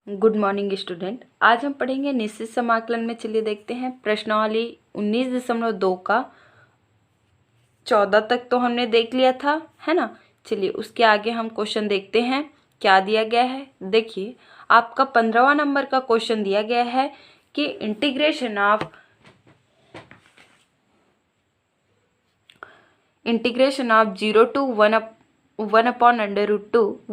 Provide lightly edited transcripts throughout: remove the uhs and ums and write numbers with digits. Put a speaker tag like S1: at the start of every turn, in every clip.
S1: Good morning student. आज हम पढ़ेंगे निश्चित समाकलन में। चलिए देखते हैं प्रश्नावली 19.2 का 14 तक तो हमने देख लिया था, है ना। चलिए उसके आगे हम क्वेश्चन देखते हैं क्या दिया गया है। देखिए आपका 15वां नंबर का क्वेश्चन दिया गया है कि integration of 0 to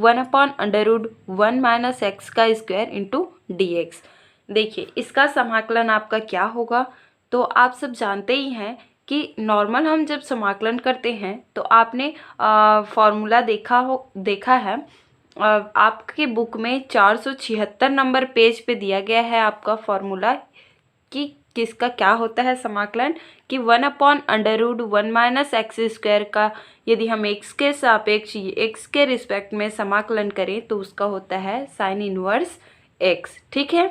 S1: 1/√1 minus x का स्क्वायर इंटू डी एक्स। देखिए इसका समाकलन आपका क्या होगा। तो आप सब जानते ही हैं कि नॉर्मल हम जब समाकलन करते हैं तो आपने फॉर्मूला देखा है। आपके बुक में 476 नंबर पेज पे दिया गया है आपका फॉर्मूला कि किसका क्या होता है समाकलन, कि 1/√1 माइनस एक्स स्क्वायर का यदि हम एक्स के सापेक्ष एक्स के रिस्पेक्ट में समाकलन करें तो उसका होता है साइन इनवर्स एक्स। ठीक है,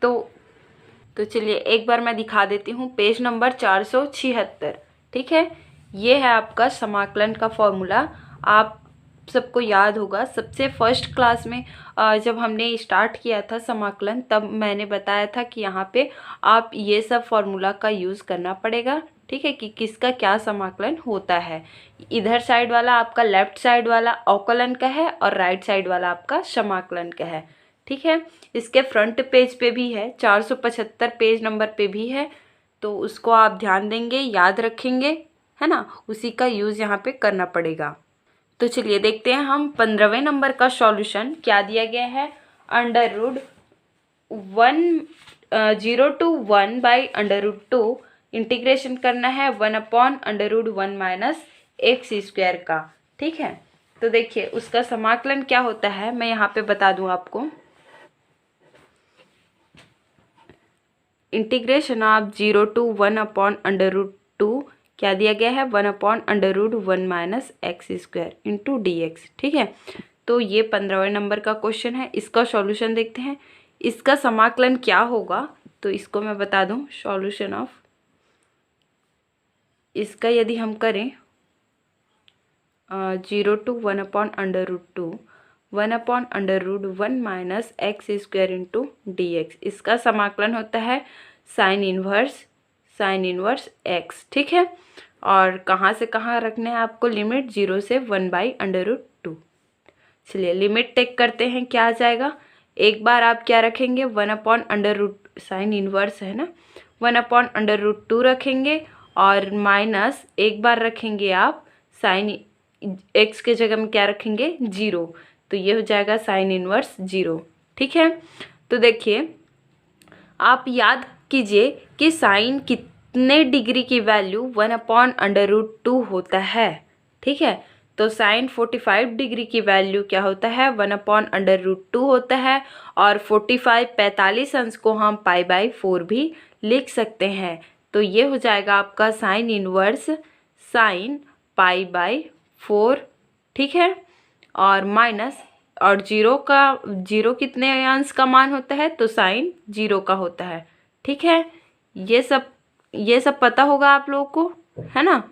S1: तो चलिए एक बार मैं दिखा देती हूँ पेज नंबर 476। ठीक है, ये है आपका समाकलन का फॉर्मूला। आप सबको याद होगा सबसे फर्स्ट क्लास में जब हमने स्टार्ट किया था समाकलन तब मैंने बताया था कि यहाँ पे आप ये सब फॉर्मूला का यूज़ करना पड़ेगा। ठीक है, कि किसका क्या समाकलन होता है। इधर साइड वाला आपका लेफ्ट साइड वाला अवकलन का है और राइट साइड वाला आपका समाकलन का है। ठीक है, इसके फ्रंट पेज पे भी है, 475 पेज नंबर पे भी है, तो उसको आप ध्यान देंगे, याद रखेंगे, है ना। उसी का यूज़ यहाँ पे करना पड़ेगा। तो चलिए देखते हैं हम 15वें नंबर का सॉल्यूशन क्या दिया गया है। √0 to 1/√2 इंटीग्रेशन करना है 1/√1 माइनस एक्स स्क्वायर का। ठीक है, तो देखिए उसका समाकलन क्या होता है मैं यहाँ पे बता दूँ आपको। इंटीग्रेशन ऑफ 0 to 1/√2 क्या दिया गया है 1/√1 minus x square into D x. ठीक है, तो ये 15वें नंबर का क्वेश्चन है। इसका सॉल्यूशन देखते हैं इसका समाकलन क्या होगा। तो इसको मैं बता दूं सॉल्यूशन ऑफ इसका यदि हम करें 0 to 1/√2 1/√1 minus x square into D x, इसका समाकलन होता है साइन इनवर्स एक्स। ठीक है, और कहाँ से कहाँ रखना है आपको लिमिट 0 से 1/√2। चलिए लिमिट टेक करते हैं क्या आ जाएगा। एक बार आप क्या रखेंगे 1/√, साइन इनवर्स है ना, 1/√2 रखेंगे और माइनस एक बार रखेंगे आप साइन एक्स के जगह में क्या रखेंगे 0, तो ये हो जाएगा साइन इनवर्स 0। ठीक है, तो देखिए आप याद कीजिए कि साइन कितने डिग्री की वैल्यू 1/√2 होता है। ठीक है, तो साइन 45 डिग्री की वैल्यू क्या होता है 1/√2 होता है, और 45 अंश को हम π/4 भी लिख सकते हैं। तो ये हो जाएगा आपका साइन इनवर्स साइन π/4। ठीक है, और माइनस और 0 कितने अंश का मान होता है तो साइन 0 का होता है। ठीक है, ये सब पता होगा आप लोगों को, है ना,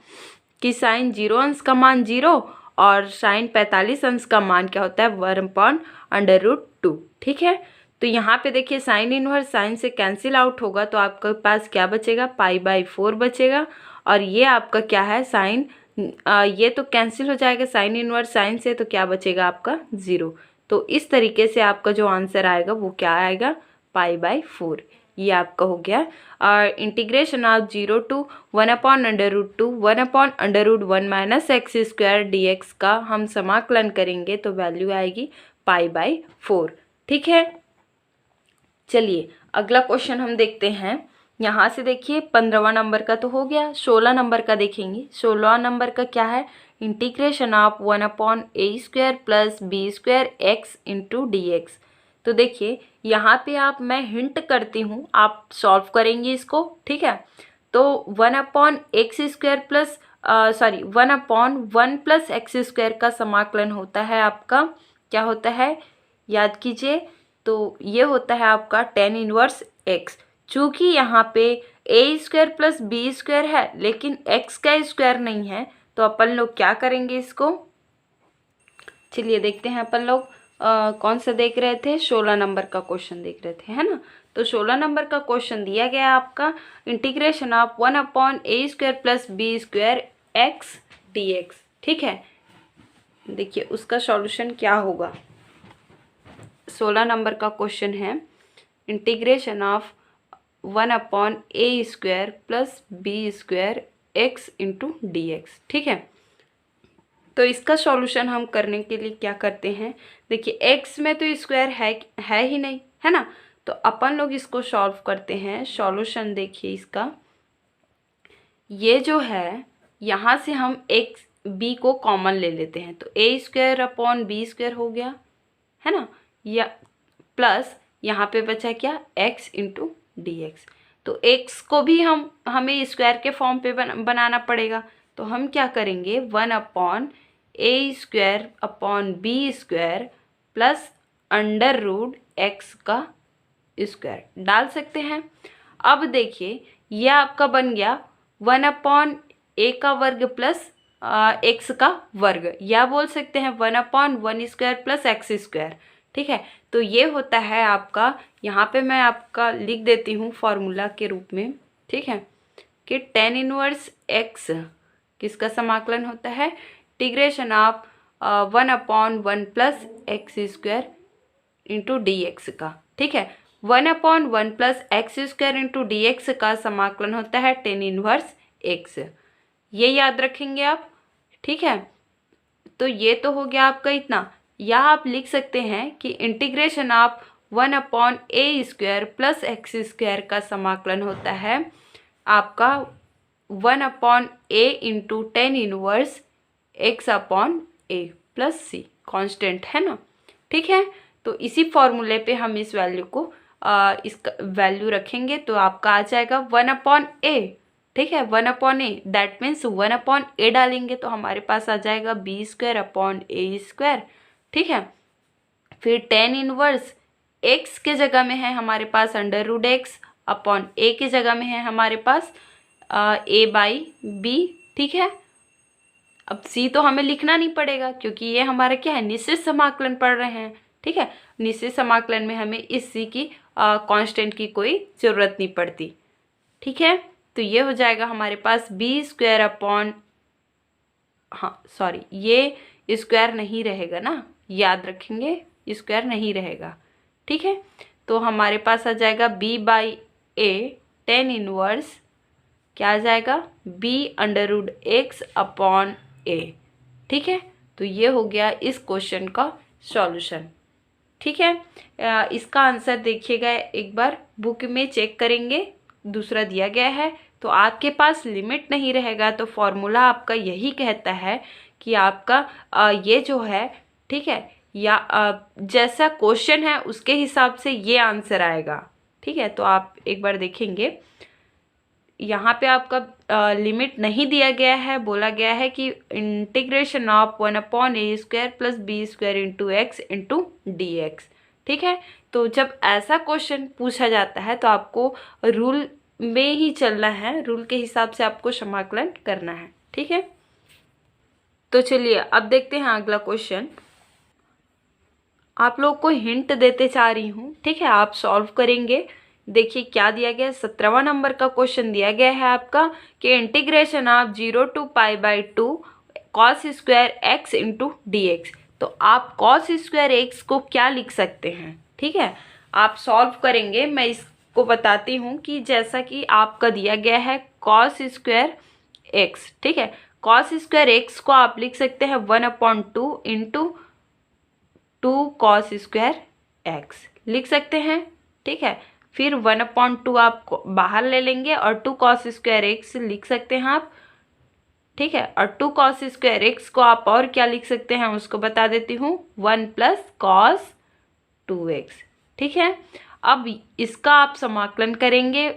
S1: कि साइन 0 अंश का मान 0 और साइन 45 अंश का मान क्या होता है 1/√2। ठीक है, तो यहाँ पे देखिए साइन इनवर्स साइन से कैंसिल आउट होगा तो आपके पास क्या बचेगा π/4 बचेगा, और ये आपका क्या है साइन ये तो कैंसिल हो जाएगा साइन इनवर्स साइन से, तो क्या बचेगा आपका 0। तो इस तरीके से आपका जो आंसर आएगा वो क्या आएगा π/4। ये आपका हो गया। और integration of 0 to 1/√2 1/√1 minus x square D x का हम समाकलन करेंगे तो वैल्यू आएगी π/4। ठीक है, चलिए अगला क्वेश्चन हम देखते हैं। यहाँ से देखिए 15वां नंबर का तो हो गया, 16 नंबर का देखेंगे। 16 नंबर का क्या है integration of 1/a² plus b² x into D x. तो देखिए यहाँ पे मैं हिंट करती हूँ, आप सॉल्व करेंगे इसको। ठीक है, तो 1/x² plus 1/1 plus x square का समाकलन होता है आपका क्या होता है याद कीजिए, तो ये होता है आपका tan इनवर्स x। चूँकि यहाँ पे a² प्लस b² है लेकिन x का स्क्वायर नहीं है, तो अपन लोग क्या करेंगे इसको, चलिए देखते हैं अपन लोग। कौन सा देख रहे थे, 16 नंबर का क्वेश्चन देख रहे थे, है ना। तो 16 नंबर का क्वेश्चन दिया गया है आपका integration of 1/a² plus b² x dx। ठीक है, देखिए उसका सॉल्यूशन क्या होगा। 16 नंबर का क्वेश्चन है integration of 1/a² plus b² x into dx। ठीक है, तो इसका सॉल्यूशन हम करने के लिए क्या करते हैं, देखिए x में तो स्क्वायर है ही नहीं, है ना। तो अपन लोग इसको सॉल्व करते हैं। सॉल्यूशन देखिए इसका, ये जो है यहाँ से हम x b को कॉमन ले लेते हैं, तो a² हो गया, है ना, या प्लस यहाँ पे बचा क्या, x इंटू dx। तो x को भी हमें स्क्वायर के फॉर्म पे बनाना पड़ेगा। तो हम क्या करेंगे, 1/a² प्लस √x का स्क्वायर डाल सकते हैं। अब देखिए ये आपका बन गया 1/a का वर्ग प्लस x का वर्ग, या बोल सकते हैं 1/1² प्लस x²। ठीक है, तो ये होता है आपका, यहाँ पे मैं आपका लिख देती हूँ फॉर्मूला के रूप में। ठीक है, कि tan इनवर्स x किसका समाकलन होता है, integration of 1/1 plus x² into dx का। ठीक है, 1/1 प्लस x² इंटू dx का समाकलन होता है tan इनवर्स x, ये याद रखेंगे आप। ठीक है, तो ये तो हो गया आपका इतना। या आप लिख सकते हैं कि integration of 1/a² plus x² का समाकलन होता है आपका 1/a into tan inverse x/a plus c, constant है ना। ठीक है, तो इसी फॉर्मूले पे हम इस वैल्यू को इसका वैल्यू रखेंगे, तो आपका आ जाएगा 1/a। ठीक है, 1/a, दैट मीन्स 1/a डालेंगे तो हमारे पास आ जाएगा b²/a²। ठीक है, फिर tan इनवर्स x के जगह में है हमारे पास √x/a की जगह में है हमारे पास a/b। ठीक है, अब c तो हमें लिखना नहीं पड़ेगा क्योंकि ये हमारा क्या है, निश्चित समाकलन पढ़ रहे हैं। ठीक है, निश्चित समाकलन में हमें इस c की कांस्टेंट की कोई ज़रूरत नहीं पड़ती। ठीक है, तो ये हो जाएगा हमारे पास b², ये स्क्वायर नहीं रहेगा ना, याद रखेंगे स्क्वायर नहीं रहेगा। ठीक है, तो हमारे पास आ जाएगा b/a tan इनवर्स क्या आ जाएगा, b√x/a। ठीक है, तो ये हो गया इस क्वेश्चन का सॉल्यूशन। ठीक है, इसका आंसर देखिएगा एक बार, बुक में चेक करेंगे, दूसरा दिया गया है। तो आपके पास लिमिट नहीं रहेगा, तो फॉर्मूला आपका यही कहता है कि आपका ये जो है, ठीक है, या जैसा क्वेश्चन है उसके हिसाब से ये आंसर आएगा। ठीक है, तो आप एक बार देखेंगे, यहाँ पे आपका लिमिट नहीं दिया गया है, बोला गया है कि integration of 1/a² plus b² into x into dx। ठीक है, तो जब ऐसा क्वेश्चन पूछा जाता है तो आपको रूल में ही चलना है, रूल के हिसाब से आपको समाकलन करना है। ठीक है, तो चलिए अब देखते हैं अगला क्वेश्चन। आप लोग को हिंट देते जा रही हूँ, ठीक है, आप सॉल्व करेंगे। देखिए क्या दिया गया है, 17वां नंबर का क्वेश्चन दिया गया है आपका कि integration of 0 to π/2 cos² x into dx। तो आप cos² x को क्या लिख सकते हैं, ठीक है, आप सॉल्व करेंगे। मैं इसको बताती हूँ कि जैसा कि आपका दिया गया है cos² x, ठीक है, cos² x को आप लिख सकते हैं 1/2 इंटू 2 cos² x लिख सकते हैं। ठीक है, फिर 1/2 आप बाहर ले लेंगे और 2 cos² x लिख सकते हैं आप। ठीक है, और 2 cos² x को आप और क्या लिख सकते हैं उसको बता देती हूँ, 1 + cos 2x। ठीक है, अब इसका आप समाकलन करेंगे,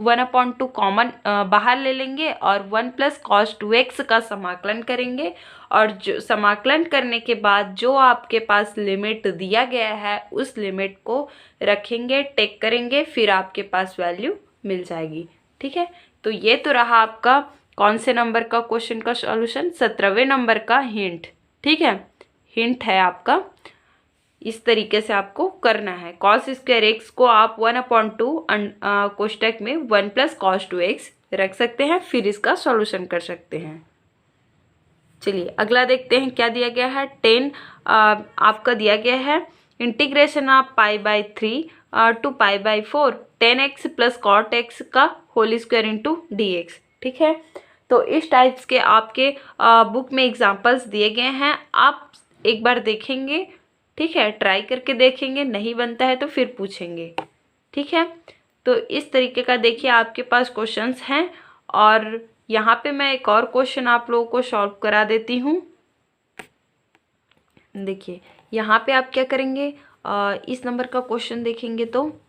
S1: 1/2 कॉमन बाहर ले लेंगे और 1 + cos 2x का समाकलन करेंगे, और जो समाकलन करने के बाद जो आपके पास लिमिट दिया गया है उस लिमिट को रखेंगे, टेक करेंगे, फिर आपके पास वैल्यू मिल जाएगी। ठीक है, तो ये तो रहा आपका कौन से नंबर का क्वेश्चन का सॉल्यूशन, 17वें नंबर का हिंट। ठीक है, हिंट है आपका। इस तरीके से आपको करना है। कॉस स्क्वायर एक्स को आप 1/2 कोष्टक में 1 + cos 2x रख सकते हैं, फिर इसका सॉल्यूशन कर सकते हैं। चलिए अगला देखते हैं क्या दिया गया है। 10 आपका दिया गया है integration of π/3 to π/4 10x + cot x का होल स्क्वायर इंटू dx। ठीक है, तो इस टाइप्स के आपके बुक में एग्जाम्पल्स दिए गए हैं, आप एक बार देखेंगे। ठीक है, ट्राई करके देखेंगे, नहीं बनता है तो फिर पूछेंगे। ठीक है, तो इस तरीके का देखिए आपके पास क्वेश्चंस हैं। और यहाँ पे मैं एक और क्वेश्चन आप लोगों को सॉल्व करा देती हूँ। देखिए यहाँ पे आप क्या करेंगे, इस नंबर का क्वेश्चन देखेंगे तो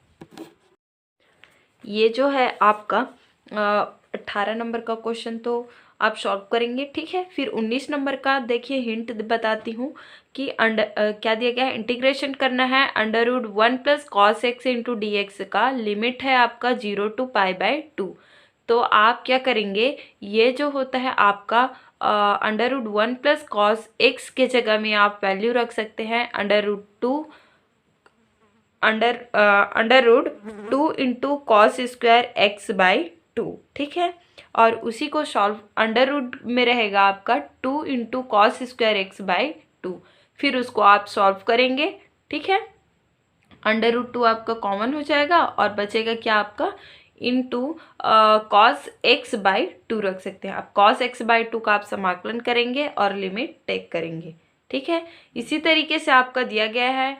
S1: ये जो है आपका 18 नंबर का क्वेश्चन तो आप सॉल्व करेंगे। ठीक है, फिर 19 नंबर का देखिए हिंट बताती हूँ कि क्या दिया गया है, इंटीग्रेशन करना है √1 + cos x इंटू dx का लिमिट है आपका 0 to π/2। तो आप क्या करेंगे, ये जो होता है आपका √1 + cos x के जगह में आप वैल्यू रख सकते हैं √2 इंटू cos स्क्वायर x/2। ठीक है, और उसी को सॉल्व √ में रहेगा आपका 2 इंटू cos स्क्वायर x/2, फिर उसको आप सॉल्व करेंगे। ठीक है, √2 आपका कॉमन हो जाएगा और बचेगा क्या आपका इंटू cos x/2 रख सकते हैं आप। cos x/2 का आप समाकलन करेंगे और लिमिट टेक करेंगे। ठीक है, इसी तरीके से आपका दिया गया है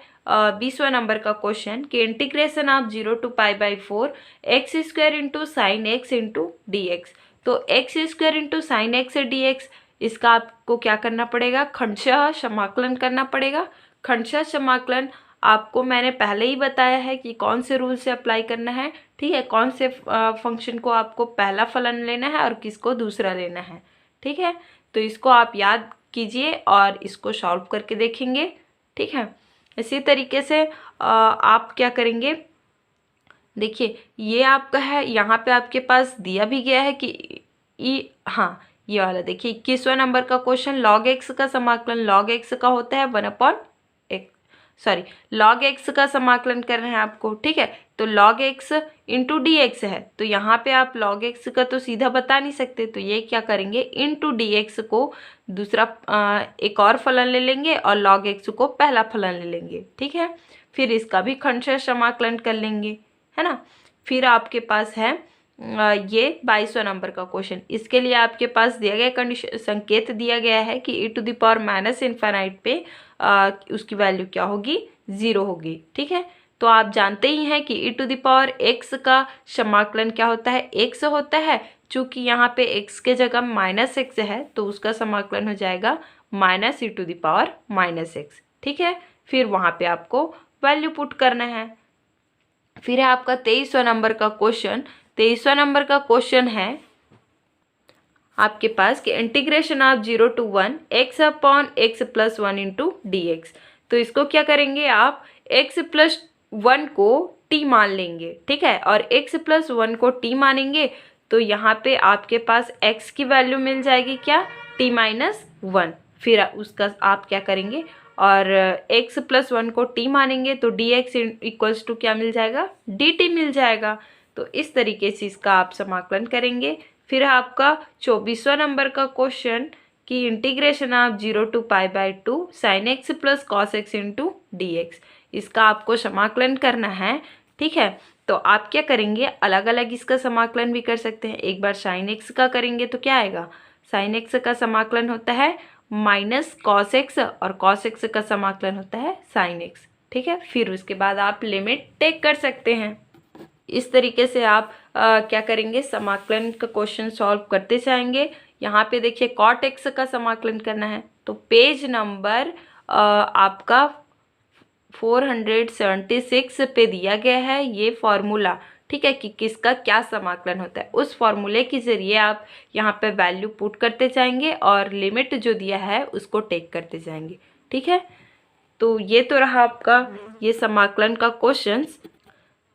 S1: 20वां नंबर का क्वेश्चन कि integration of 0 to π/4 x² into sine x into dx। तो x² into sine x dx, इसका आपको क्या करना पड़ेगा, खंडशः समाकलन करना पड़ेगा। खंडशः समाकलन आपको मैंने पहले ही बताया है कि कौन से रूल से अप्लाई करना है। ठीक है, कौन से फंक्शन को आपको पहला फलन लेना है और किसको दूसरा लेना है। ठीक है, तो इसको आप याद कीजिए और इसको सॉल्व करके देखेंगे। ठीक है, इसी तरीके से आप क्या करेंगे, देखिए ये आपका है, यहाँ पे आपके पास दिया भी गया है कि हाँ ये वाला देखिए 21वां नंबर का क्वेश्चन, log x का समाकलन log x का होता है 1/x, log x का समाकलन करना है आपको। ठीक है, तो log x इंटू dx है, तो यहाँ पे आप log x का तो सीधा बता नहीं सकते, तो ये क्या करेंगे, इंटू dx को दूसरा एक और फलन ले लेंगे और log x को पहला फलन ले लेंगे। ठीक है, फिर इसका भी खंडशः समाकलन कर लेंगे, है ना। फिर आपके पास है ये 22वां नंबर का क्वेश्चन, इसके लिए आपके पास दिया गया कंडीशन संकेत दिया गया है कि e⁻∞ पे उसकी वैल्यू क्या होगी, 0 होगी। ठीक है, तो आप जानते ही हैं कि e⁻x का समाकलन क्या होता है, x होता है। चूंकि यहाँ पे x के जगह -x है तो उसका समाकलन हो जाएगा -e⁻⁻x। ठीक है, फिर वहाँ पे आपको वैल्यू पुट करना है। फिर है आपका 23वां नंबर का क्वेश्चन। 23वां नंबर का क्वेश्चन है आपके पास कि integration of 0 to 1 x/x + 1 into dx। तो इसको क्या करेंगे, आप x + 1 को t मान लेंगे। ठीक है, और x + 1 को t मानेंगे तो यहाँ पे आपके पास x की वैल्यू मिल जाएगी क्या, t-1। फिर उसका आप क्या करेंगे, और x + 1 को t मानेंगे तो dx इक्वल्स टू क्या मिल जाएगा, dt मिल जाएगा। तो इस तरीके से इसका आप समाकलन करेंगे। फिर आपका 24वां नंबर का क्वेश्चन कि integration of 0 to π/2 sin x + cos x into dx, इसका आपको समाकलन करना है। ठीक है, तो आप क्या करेंगे, अलग अलग इसका समाकलन भी कर सकते हैं। एक बार sin x का करेंगे तो क्या आएगा, sin x का समाकलन होता है -cos x और cos x का समाकलन होता है sin x। ठीक है, फिर उसके बाद आप लिमिट टेक कर सकते हैं। इस तरीके से आप क्या करेंगे, समाकलन का क्वेश्चन सॉल्व करते जाएंगे। यहाँ पे देखिए cot x का समाकलन करना है, तो पेज नंबर आपका 476 पे दिया गया है ये फॉर्मूला। ठीक है, कि किसका क्या समाकलन होता है, उस फॉर्मूले के ज़रिए आप यहाँ पे वैल्यू पुट करते जाएंगे और लिमिट जो दिया है उसको टेक करते जाएंगे। ठीक है, तो ये तो रहा आपका ये समाकलन का क्वेश्चंस।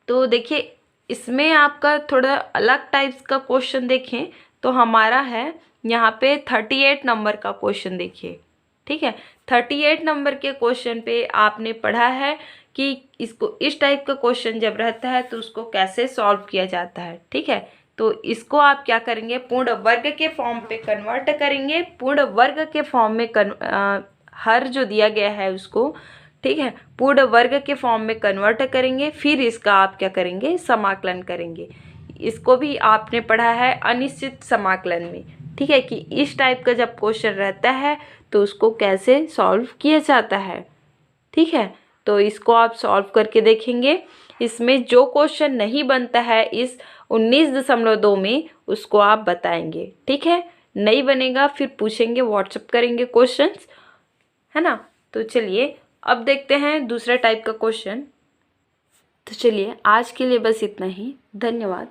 S1: तो देखिए इसमें आपका थोड़ा अलग टाइप्स का क्वेश्चन देखें तो हमारा है यहाँ पे 38 नंबर का क्वेश्चन। देखिए ठीक है। 38 नंबर के क्वेश्चन पे आपने पढ़ा है कि इसको इस टाइप का क्वेश्चन जब रहता है तो उसको कैसे सॉल्व किया जाता है। ठीक है, तो इसको आप क्या करेंगे, पूर्ण वर्ग के फॉर्म पे कन्वर्ट करेंगे। पूर्ण वर्ग के फॉर्म में हर जो दिया गया है उसको, ठीक है, पूर्ण वर्ग के फॉर्म में कन्वर्ट करेंगे। फिर इसका आप क्या करेंगे, समाकलन करेंगे। इसको भी आपने पढ़ा है अनिश्चित समाकलन में। ठीक है, कि इस टाइप का जब क्वेश्चन रहता है तो उसको कैसे सॉल्व किया जाता है। ठीक है, तो इसको आप सॉल्व करके देखेंगे। इसमें जो क्वेश्चन नहीं बनता है इस 19.2 में उसको आप बताएंगे। ठीक है, नहीं बनेगा फिर पूछेंगे, व्हाट्सएप करेंगे क्वेश्चंस, है ना। तो चलिए अब देखते हैं दूसरा टाइप का क्वेश्चन। तो चलिए आज के लिए बस इतना ही। धन्यवाद।